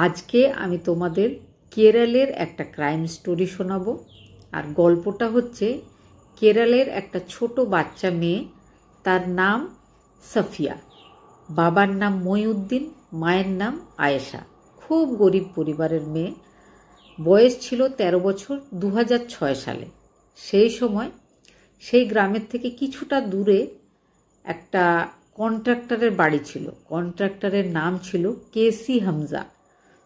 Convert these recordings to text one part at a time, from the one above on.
আজকে আমি তোমাদের কেরলের একটা ক্রাইম স্টোরি শোনাবো। আর গল্পটা হচ্ছে কেরলের একটা ছোট বাচ্চা মেয়ে, তার নাম সাফিয়া। বাবার নাম মইউদ্দিন, মায়ের নাম আয়েশা। খুব গরিব পরিবারের মেয়ে। বয়স ছিল 13 বছর 2006 সালে। সেই সময় সেই গ্রামের থেকে কিছুটা দূরে একটা কন্ট্রাক্টরের বাড়ি ছিল। কন্ট্রাক্টরের নাম ছিল কেসি হামজা।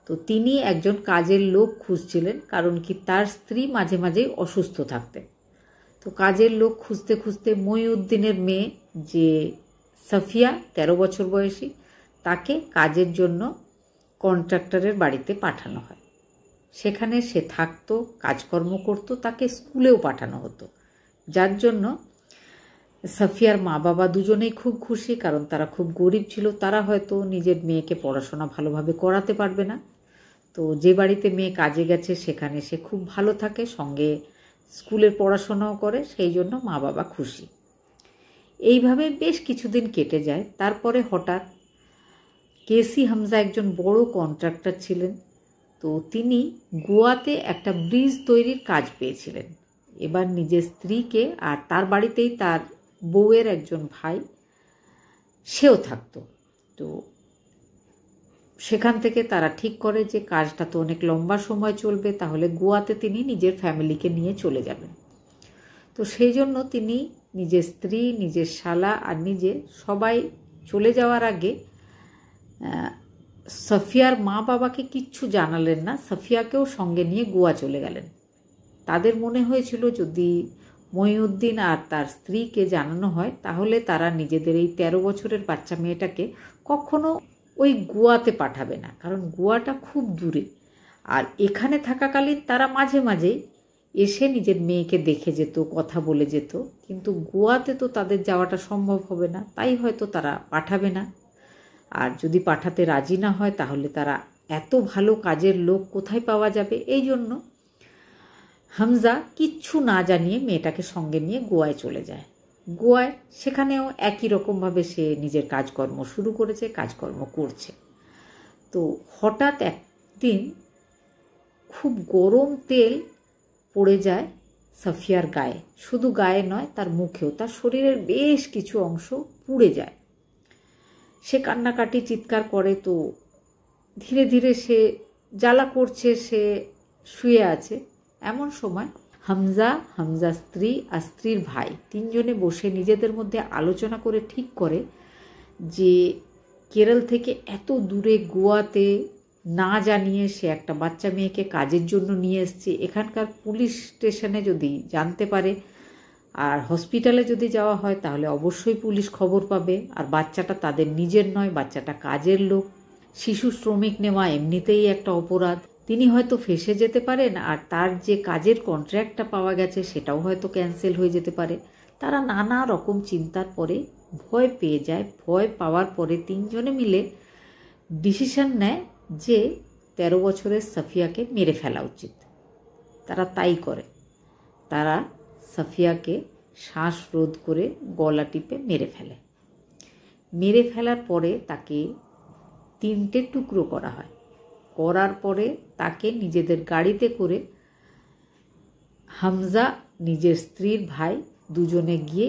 তো তিনি একজন কাজের লোক খুঁজছিলেন, কারণ কি তার স্ত্রী মাঝে মাঝেই অসুস্থ থাকতেন। তো কাজের লোক খুঁজতে খুঁজতে মইউদ্দিনের মেয়ে যে সাফিয়া 13 বছর বয়সী, তাকে কাজের জন্য কন্ট্রাক্টরের বাড়িতে পাঠানো হয়। সেখানে সে থাকতো, কাজকর্ম করত, তাকে স্কুলেও পাঠানো হতো। যার জন্য সাফিয়ার মা বাবা দুজনেই খুব খুশি, কারণ তারা খুব গরিব ছিল। তারা হয়তো নিজের মেয়েকে পড়াশোনা ভালোভাবে করাতে পারবে না। তো যে বাড়িতে মেয়ে কাজে গেছে সেখানে সে খুব ভালো থাকে, সঙ্গে স্কুলের পড়াশোনাও করে, সেই জন্য মা বাবা খুশি। এইভাবে বেশ কিছুদিন কেটে যায়। তারপরে হঠাৎ কেসি হামজা একজন বড় কন্ট্রাক্টর ছিলেন। তো তিনি গোয়াতে একটা ব্রিজ তৈরির কাজ পেয়েছিলেন। এবার নিজের স্ত্রীকে, আর তার বাড়িতেই তার বউয়ের একজন ভাই সেও থাকতো। তো সেখান থেকে তারা ঠিক করে যে কাজটা তো অনেক লম্বা সময় চলবে, তাহলে গোয়াতে তিনি নিজের ফ্যামিলিকে নিয়ে চলে যাবেন। তো সেই জন্য তিনি নিজের স্ত্রী, নিজের শালা আর নিজে সবাই চলে যাওয়ার আগে সাফিয়ার মা বাবাকে কিচ্ছু জানালেন না। সাফিয়াকেও সঙ্গে নিয়ে গোয়া চলে গেলেন। তাদের মনে হয়েছিল যদি মইউদ্দিন আর তার স্ত্রীকে জানানো হয় তাহলে তারা নিজেদের এই 13 বছরের বাচ্চা মেয়েটাকে কখনো ওই গোয়াতে পাঠাবে না, কারণ গোয়াটা খুব দূরে। আর এখানে থাকাকালীন তারা মাঝে মাঝেই এসে নিজের মেয়েকে দেখে যেত, কথা বলে যেত, কিন্তু গোয়াতে তো তাদের যাওয়াটা সম্ভব হবে না, তাই হয়তো তারা পাঠাবে না। আর যদি পাঠাতে রাজি না হয় তাহলে তারা এত ভালো কাজের লোক কোথায় পাওয়া যাবে। এই জন্য হামজা কিচ্ছু না জানিয়ে মেয়েটাকে সঙ্গে নিয়ে গোয়ায় চলে যায়। গোয়ায় সেখানেও একই রকমভাবে সে নিজের কাজকর্ম শুরু করেছে, কাজকর্ম করছে। তো হঠাৎ একদিন খুব গরম তেল পড়ে যায় সাফিয়ার গায়ে। শুধু গায়ে নয়, তার মুখেও, তার শরীরের বেশ কিছু অংশ পুড়ে যায়। সে কান্নাকাটি চিৎকার করে। তো ধীরে ধীরে সে জ্বালা করছে, সে শুয়ে আছে। এমন সময় হামজা স্ত্রী আর স্ত্রীর ভাই তিনজনে বসে নিজেদের মধ্যে আলোচনা করে ঠিক করে যে কেরল থেকে এত দূরে গোয়াতে না জানিয়ে সে একটা বাচ্চা মেয়েকে কাজের জন্য নিয়ে এসছে। এখানকার পুলিশ স্টেশনে যদি জানতে পারে আর হসপিটালে যদি যাওয়া হয় তাহলে অবশ্যই পুলিশ খবর পাবে। আর বাচ্চাটা তাদের নিজের নয়, বাচ্চাটা কাজের লোক। শিশু শ্রমিক নেওয়া এমনিতেই একটা অপরাধ। তিনি হয়তো ফেঁসে যেতে পারেন, আর তার যে কাজের কন্ট্রাক্টটা পাওয়া গেছে সেটাও হয়তো ক্যান্সেল হয়ে যেতে পারে। তারা নানা রকম চিন্তার পরে ভয় পেয়ে যায়। ভয় পাওয়ার পরে তিনজনে মিলে ডিসিশন নেয় যে 13 বছরের সাফিয়াকে মেরে ফেলা উচিত। তারা তাই করে। তারা সাফিয়াকে শ্বাসরোধ করে গলা টিপে মেরে ফেলে। মেরে ফেলার পরে তাকে 3টে টুকরো করা হয়। করার পরে তাকে নিজেদের গাড়িতে করে হামজা, নিজের স্ত্রীর ভাই দুজনে গিয়ে,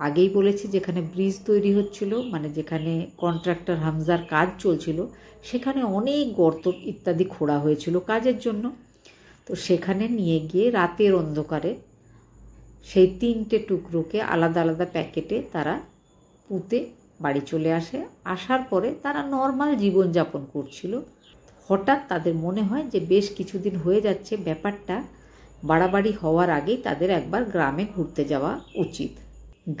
আগেই বলেছি যেখানে ব্রিজ তৈরি হচ্ছিল, মানে যেখানে কন্ট্রাক্টর হামজার কাজ চলছিল, সেখানে অনেক গর্ত ইত্যাদি খোঁড়া হয়েছিল কাজের জন্য। তো সেখানে নিয়ে গিয়ে রাতের অন্ধকারে সেই 3টে টুকরোকে আলাদা আলাদা প্যাকেটে তারা পুঁতে বাড়ি চলে আসে। আসার পরে তারা নর্মাল জীবনযাপন করছিল। হঠাৎ তাদের মনে হয় যে বেশ কিছুদিন হয়ে যাচ্ছে, ব্যাপারটা বাড়াবাড়ি হওয়ার আগেই তাদের একবার গ্রামে ঘুরতে যাওয়া উচিত।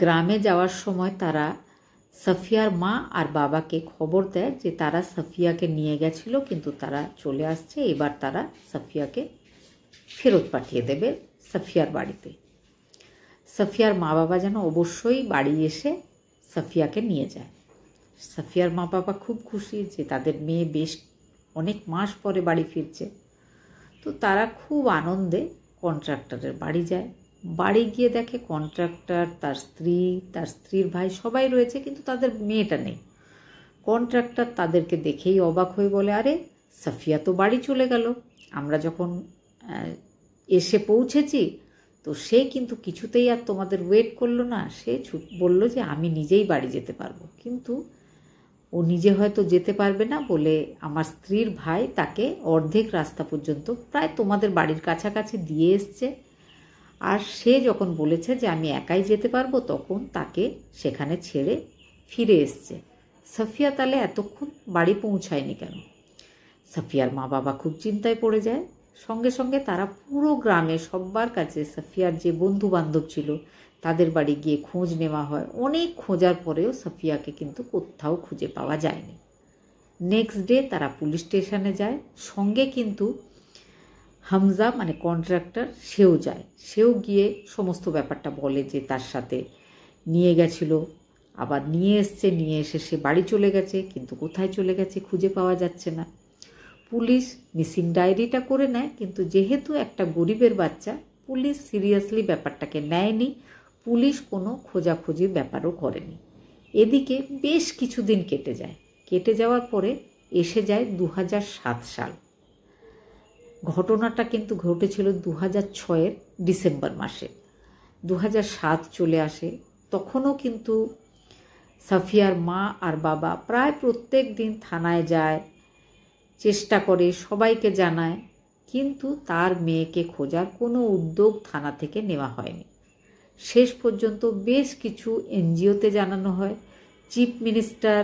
গ্রামে যাওয়ার সময় তারা সাফিয়ার মা আর বাবাকে খবর দেয় যে তারা সাফিয়াকে নিয়ে গেছিল, কিন্তু তারা চলে আসছে, এবার তারা সাফিয়াকে ফেরত পাঠিয়ে দেবে সাফিয়ার বাড়িতে। সাফিয়ার মা বাবা যেন অবশ্যই বাড়ি এসে সাফিয়াকে নিয়ে যায়। সাফিয়ার মা বাবা খুব খুশি যে তাদের মেয়ে বেশ অনেক মাস পরে বাড়ি ফিরছে। তো তারা খুব আনন্দে কন্ট্রাক্টরের বাড়ি যায়। বাড়ি গিয়ে দেখে কন্ট্রাক্টর, তার স্ত্রী, তার স্ত্রীর ভাই সবাই রয়েছে, কিন্তু তাদের মেয়েটা নেই। কন্ট্রাক্টর তাদেরকে দেখেই অবাক হয়ে বলে, আরে সাফিয়া তো বাড়ি চলে গেল। আমরা যখন এসে পৌঁছেছি তো সে কিন্তু কিছুতেই আর তোমাদের ওয়েট করলো না। সে বলল যে আমি নিজেই বাড়ি যেতে পারবো, কিন্তু ও নিজে হয়তো যেতে পারবে না বলে আমার স্ত্রীর ভাই তাকে অর্ধেক রাস্তা পর্যন্ত প্রায় তোমাদের বাড়ির কাছাকাছি দিয়ে এসছে। আর সে যখন বলেছে যে আমি একাই যেতে পারবো তখন তাকে সেখানে ছেড়ে ফিরে এসছে। সাফিয়া তাহলে এতক্ষণ বাড়ি পৌঁছায়নি কেন? সাফিয়ার মা বাবা খুব চিন্তায় পড়ে যায়। সঙ্গে সঙ্গে তারা পুরো গ্রামে সবার কাছে সাফিয়ার যে বন্ধু বান্ধব ছিল তাদের বাড়ি গিয়ে খোঁজ নেওয়া হয়। অনেক খোঁজার পরেও সাফিয়াকে কিন্তু কোথাও খুঁজে পাওয়া যায়নি। নেক্সট ডে তারা পুলিশ স্টেশনে যায়। সঙ্গে কিন্তু হামজা মানে কন্ট্রাক্টর সেও যায়। সেও গিয়ে সমস্ত ব্যাপারটা বলে যে তার সাথে নিয়ে গেছিল, আবার নিয়ে এসছে, নিয়ে এসে সে বাড়ি চলে গেছে, কিন্তু কোথায় চলে গেছে খুঁজে পাওয়া যাচ্ছে না। পুলিশ মিসিং ডায়েরিটা করে নেয়, কিন্তু যেহেতু একটা গরিবের বাচ্চা, পুলিশ সিরিয়াসলি ব্যাপারটাকে নেয়নি। পুলিশ কোনো খোঁজাখুঁজির ব্যাপারও করেনি। এদিকে বেশ কিছুদিন কেটে যায়। কেটে যাওয়ার পরে এসে যায় 2007 সাল। ঘটনাটা কিন্তু ঘটেছিল 2006-এর ডিসেম্বর মাসে। 2007 চলে আসে। তখনও কিন্তু সাফিয়ার মা আর বাবা প্রায় প্রত্যেক দিন থানায় যায়, চেষ্টা করে, সবাইকে জানায়, কিন্তু তার মেয়েকে খোঁজার কোনো উদ্যোগ থানা থেকে নেওয়া হয়নি। শেষ পর্যন্ত বেশ কিছু এনজিওতে জানানো হয়। Chief minister,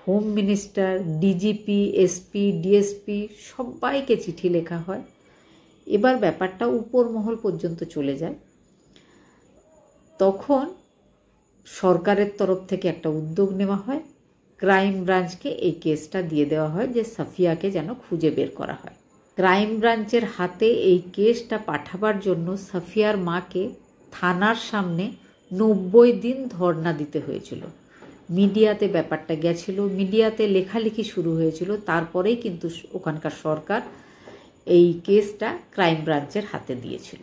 home minister, DGP, SP, DSP সবাইকে চিঠি লেখা হয়। এবার ব্যাপারটা উপর মহল পর্যন্ত চলে যায়। তখন সরকারের তরফ থেকে একটা উদ্যোগ নেওয়া হয়। ক্রাইম ব্রাঞ্চকে এই কেসটা দিয়ে দেওয়া হয় যে সাফিয়াকে যেন খুঁজে বের করা হয়। ক্রাইম ব্রাঞ্চের হাতে এই কেসটা পাঠাবার জন্য সাফিয়ার মাকে থানার সামনে 90 দিন ধর্ণা দিতে হয়েছিল। মিডিয়াতে ব্যাপারটা গেছিল, মিডিয়াতে লেখালেখি শুরু হয়েছিল। তারপরেই কিন্তু ওখানকার সরকার এই কেসটা ক্রাইম ব্রাঞ্চের হাতে দিয়েছিল।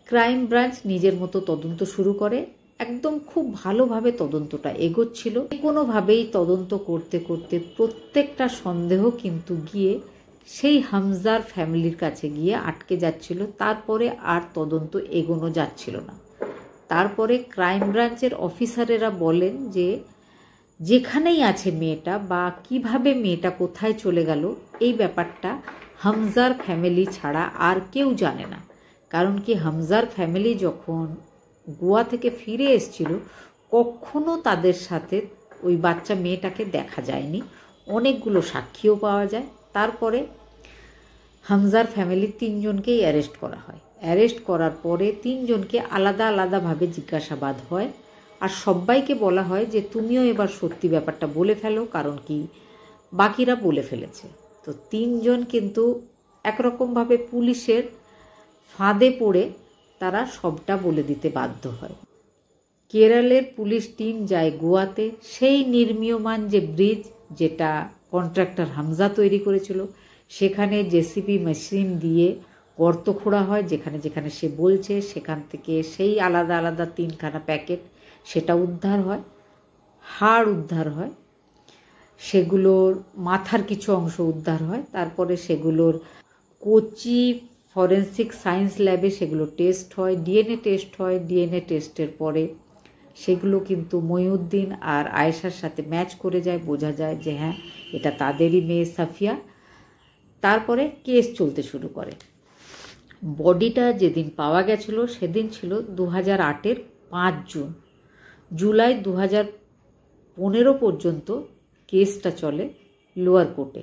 ক্রাইম ব্রাঞ্চ নিজের মতো তদন্ত শুরু করে। একদম খুব ভালোভাবে তদন্তটা এগোচ্ছিল। কোনোভাবেই তদন্ত করতে করতে প্রত্যেকটা সন্দেহ কিন্তু গিয়ে সেই হামজার ফ্যামিলির কাছে গিয়ে আটকে যাচ্ছিল। তারপরে আর তদন্ত এগোনো যাচ্ছিল না। তারপরে ক্রাইম ব্রাঞ্চের অফিসারেরা বলেন যে যেখানেই আছে মেয়েটা বা কিভাবে মেয়েটা কোথায় চলে গেল এই ব্যাপারটা হামজার ফ্যামিলি ছাড়া আর কেউ জানে না। কারণ কি হামজার ফ্যামিলি যখন গোয়া থেকে ফিরে এসেছিল কখনো তাদের সাথে ওই বাচ্চা মেয়েটাকে দেখা যায়নি। অনেকগুলো সাক্ষীও পাওয়া যায়। তারপরে হামজার ফ্যামিলির 3 জনকেই অ্যারেস্ট করা হয়। অ্যারেস্ট করার পরে 3 জনকে আলাদা আলাদাভাবে জিজ্ঞাসাবাদ হয়। আর সবাইকে বলা হয় যে তুমিও এবার সত্যি ব্যাপারটা বলে ফেলো, কারণ কি বাকিরা বলে ফেলেছে। তো 3 জন কিন্তু একরকমভাবে পুলিশের ফাঁদে পড়ে তারা সবটা বলে দিতে বাধ্য হয়। কেরলের পুলিশ টিম যায় গোয়াতে। সেই নির্মীয়মান যে ব্রিজ যেটা কন্ট্রাক্টর হামজা তৈরি করেছিল সেখানে জেসিবি মেশিন দিয়ে গর্ত খোঁড়া হয়। যেখানে যেখানে সে বলছে সেখান থেকে সেই আলাদা আলাদা 3খানা প্যাকেট সেটা উদ্ধার হয়। হাড় উদ্ধার হয়, সেগুলোর মাথার কিছু অংশ উদ্ধার হয়। তারপরে সেগুলোর কোচি ফরেন্সিক সায়েন্স ল্যাবে সেগুলো টেস্ট হয়, ডিএনএ টেস্ট হয়। ডিএনএ টেস্টের পরে সেগুলো কিন্তু মইনুদ্দিন আর আয়েশার সাথে ম্যাচ করে যায়, বোঝা যায় যে হ্যাঁ এটা তাদেরই মেয়ে সাফিয়া। তারপরে কেস চলতে শুরু করে। বডিটা যেদিন পাওয়া গেছিল সেদিন ছিল 2008-এর 5 জুন। জুলাই 2015 পর্যন্ত কেসটা চলে লোয়ার কোর্টে।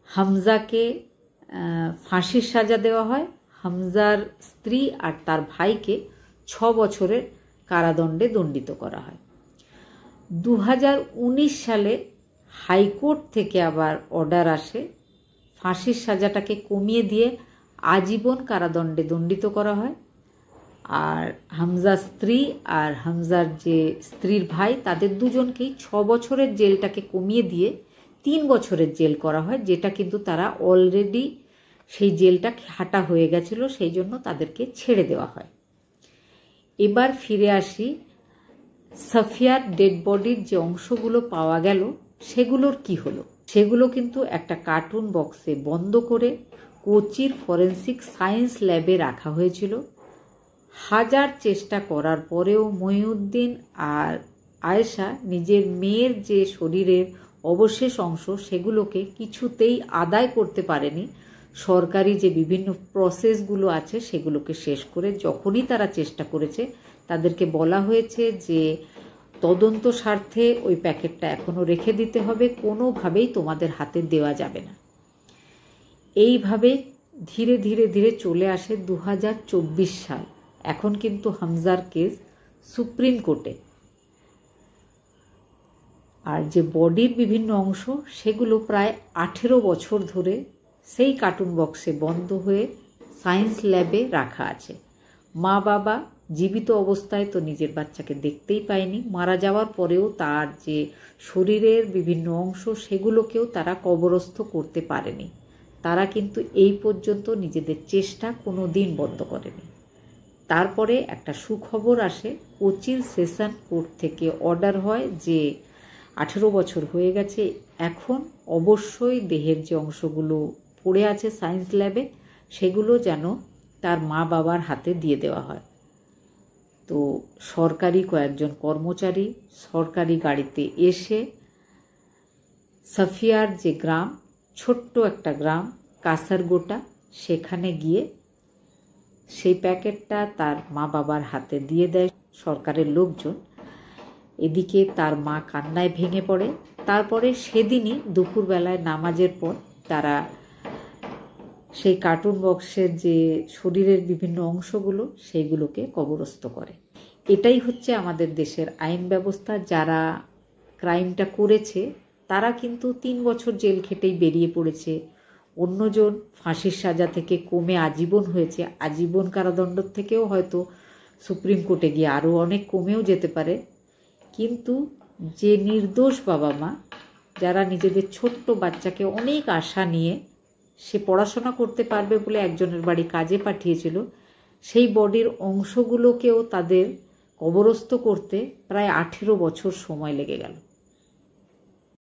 হামজাকে ফাঁসির সাজা দেওয়া হয়। হামজার স্ত্রী আর তার ভাইকে 6 বছরের কারাদণ্ডে দণ্ডিত করা হয়। 2019 সালে হাইকোর্ট থেকে আবার অর্ডার আসে, ফাঁসির সাজাটাকে কমিয়ে দিয়ে আজীবন কারাদণ্ডে দণ্ডিত করা হয়। আর হামজার স্ত্রী আর হামজার যে স্ত্রীর ভাই তাদের দুজনকেই 6 বছরের জেলটাকে কমিয়ে দিয়ে 3 বছরের জেল করা হয়, যেটা কিন্তু তারা অলরেডি সেই জেলটা হাঁটা হয়ে গেছিল, সেই জন্য তাদেরকে ছেড়ে দেওয়া হয়। এবার ফিরে আসি, সাফিয়ার ডেড বডির যে অংশগুলো পাওয়া গেল সেগুলোর কি হলো। সেগুলো কিন্তু একটা কার্টুন বক্সে বন্ধ করে কোচির ফরেন্সিক সায়েন্স ল্যাবে রাখা হয়েছিল। হাজার চেষ্টা করার পরেও মহিউদ্দিন আর আয়েশা নিজের মেয়ের যে শরীরের অবশেষ অংশ সেগুলোকে কিছুতেই আদায় করতে পারেনি। সরকারি যে বিভিন্ন প্রসেসগুলো আছে সেগুলোকে শেষ করে যখনই তারা চেষ্টা করেছে, তাদেরকে বলা হয়েছে যে তদন্ত স্বার্থে ওই প্যাকেটটা এখনও রেখে দিতে হবে, কোনোভাবেই তোমাদের হাতে দেওয়া যাবে না। এইভাবে ধীরে ধীরে ধীরে চলে আসে 2024 সাল। এখন কিন্তু হামজার কেস সুপ্রিম কোর্টে। আর যে বডির বিভিন্ন অংশ সেগুলো প্রায় 18 বছর ধরে সেই কার্টুন বক্সে বন্ধ হয়ে সায়েন্স ল্যাবে রাখা আছে। মা বাবা জীবিত অবস্থায় তো নিজের বাচ্চাকে দেখতেই পায়নি, মারা যাওয়ার পরেও তার যে শরীরের বিভিন্ন অংশ সেগুলোকেও তারা কবরস্থ করতে পারেনি। তারা কিন্তু এই পর্যন্ত নিজেদের চেষ্টা কোনো দিন বন্ধ করেনি। তারপরে একটা সুখবর আসে, কোচির সেশন কোর্ট থেকে অর্ডার হয় যে 18 বছর হয়ে গেছে, এখন অবশ্যই দেহের যে অংশগুলো পড়ে আছে সায়েন্স ল্যাবে সেগুলো যেন তার মা বাবার হাতে দিয়ে দেওয়া হয়। তো সরকারি কয়েকজন কর্মচারী সরকারি গাড়িতে এসে সাফিয়ার যে গ্রাম, ছোট্ট একটা গ্রাম কাসারগোটা, সেখানে গিয়ে সেই প্যাকেটটা তার মা বাবার হাতে দিয়ে দেয় সরকারের লোকজন। এদিকে তার মা কান্নায় ভেঙে পড়ে। তারপরে সেদিনই দুপুরবেলায় নামাজের পর তারা সেই কার্টুন বক্সের যে শরীরের বিভিন্ন অংশগুলো সেইগুলোকে কবরস্থ করে। এটাই হচ্ছে আমাদের দেশের আইন ব্যবস্থা। যারা ক্রাইমটা করেছে তারা কিন্তু 3 বছর জেল খেটেই বেরিয়ে পড়েছে। অন্যজন ফাঁসির সাজা থেকে কমে আজীবন হয়েছে, আজীবন কারাদণ্ড থেকেও হয়তো সুপ্রিম কোর্টে গিয়ে আরও অনেক কমেও যেতে পারে। কিন্তু যে নির্দোষ বাবা মা, যারা নিজেদের ছোট্ট বাচ্চাকে অনেক আশা নিয়ে সে পড়াশোনা করতে পারবে বলে একজনের বাড়ি কাজে পাঠিয়েছিল, সেই বডির অংশগুলোকেও তাদের কবরস্থ করতে প্রায় 18 বছর সময় লেগে গেল।